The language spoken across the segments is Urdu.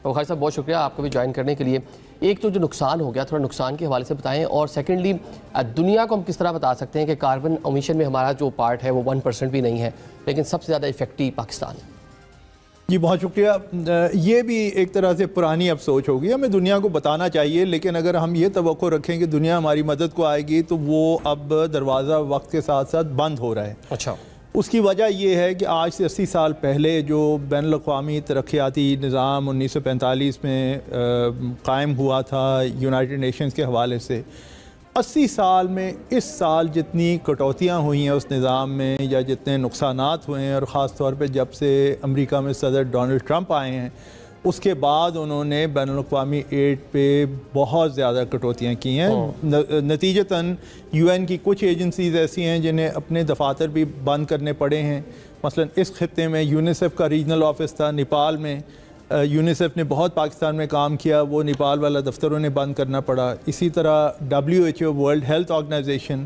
اور خالد صاحب بہت شکریہ آپ کو بھی جوائن کرنے کے لیے. ایک تو جو نقصان ہو گیا تھوڑا نقصان کے حوالے سے بتائیں, اور سیکنڈلی دنیا کو ہم کس طرح بتا سکتے ہیں کہ کاربن امیشن میں ہمارا جو پارٹ ہے وہ 1% بھی نہیں ہے لیکن سب سے زیادہ افیکٹو پاکستان ہے. جی بہت شکریہ. یہ بھی ایک طرح سے پرانی اب سوچ ہوگی, ہمیں دنیا کو بتانا چاہیے, لیکن اگر ہم یہ توقع رکھیں کہ دنیا ہماری مدد کو آئے گی تو وہ اب دروازہ وقت کے ساتھ ساتھ بند ہو رہا ہے. اچھا. اس کی وجہ یہ ہے کہ آج سے 80 سال پہلے جو بین الاقوامی ترقیاتی نظام 1945 میں قائم ہوا تھا یونائٹڈ نیشنز کے حوالے سے, 80 سال میں اس سال جتنی کٹوتیاں ہوئی ہیں اس نظام میں یا جتنے نقصانات ہوئے ہیں, اور خاص طور پہ جب سے امریکہ میں صدر ڈونلڈ ٹرمپ آئے ہیں اس کے بعد انہوں نے بین الاقوامی ایڈ پہ بہت زیادہ کٹوتیاں کی ہیں. نتیجتاً UN کی کچھ ایجنسیز ایسی ہیں جنہیں اپنے دفاتر بھی بند کرنے پڑے ہیں. مثلا اس خطے میں یونیسیف کا ریجنل آفس تھا نیپال میں, یونیسیف نے بہت پاکستان میں کام کیا, وہ نیپال والا دفتر انہیں بند کرنا پڑا. اسی طرح WHO ورلڈ ہیلتھ آرگنائزیشن,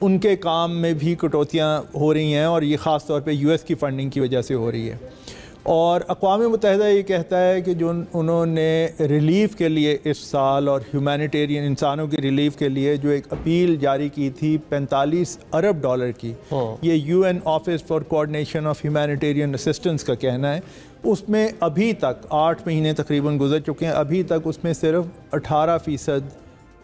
ان کے کام میں بھی کٹوتیاں ہو رہی ہیں, اور یہ خاص طور پہ US کی فنڈنگ کی وجہ سے ہو رہی ہے. اور اقوام متحدہ یہ کہتا ہے کہ جو انہوں نے ریلیف کے لیے اس سال اور ہیومینیٹیرین انسانوں کی ریلیف کے لیے جو ایک اپیل جاری کی تھی $45 ارب کی, یہ UN office for coordination of humanitarian assistance کا کہنا ہے, اس میں ابھی تک 8 مہینے تقریباً گزر چکے ہیں, ابھی تک اس میں صرف 18%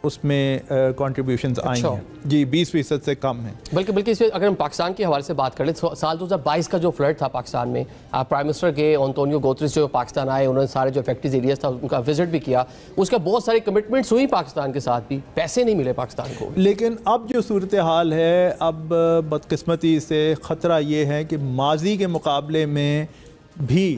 اس میں کنٹریبیوشنز آئی ہیں. جی 20% سے کم ہیں. بلکہ اس میں اگر ہم پاکستان کے حوالے سے بات کر لیں, سال 2022 کا جو فلڈ تھا پاکستان میں, پرائم منسٹر کے انطونیو گوتریس جو پاکستان آئے, انہوں نے سارے جو افیکٹڈ ایریاز تھا ان کا وزٹ بھی کیا, اس کا بہت ساری کمٹمنٹس ہوئی پاکستان کے ساتھ بھی, پیسے نہیں ملے پاکستان کو. لیکن اب جو صورتحال ہے, اب بدقسمتی سے خطرہ یہ ہے کہ ماضی کے مقابلے میں بھی,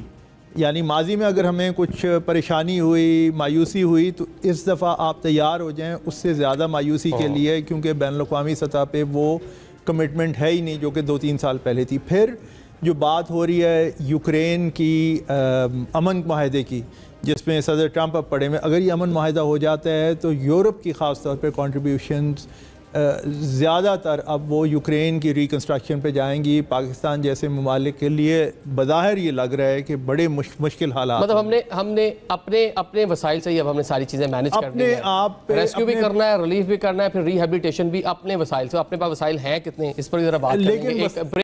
یعنی ماضی میں اگر ہمیں کچھ پریشانی ہوئی, مایوسی ہوئی, تو اس دفعہ آپ تیار ہو جائیں اس سے زیادہ مایوسی کے لیے, کیونکہ بین الاقوامی سطح پہ وہ کمٹمنٹ ہے ہی نہیں جو کہ 2-3 سال پہلے تھی. پھر جو بات ہو رہی ہے یوکرین کی امن معاہدے کی, جس میں صدر ٹرمپ اب پڑے میں, اگر یہ امن معاہدہ ہو جاتا ہے تو یورپ کی خاص طور پہ کنٹریبیوشنز زیادہ تر اب وہ یوکرین کی ریکنسٹرکشن پہ جائیں گی. پاکستان جیسے ممالک کے لیے بظاہر یہ لگ رہا ہے کہ بڑے مشکل حالات, مطلب ہم نے اپنے وسائل سے ہی اب ہم نے ساری چیزیں مینیج کرنی ہے, ریسکیو بھی کرنا ہے, ریلیف بھی کرنا ہے, پھر ریہیبلیٹیشن بھی اپنے وسائل سے. اپنے پاس وسائل ہیں کتنے, اس پر ذرا بات کریں گے.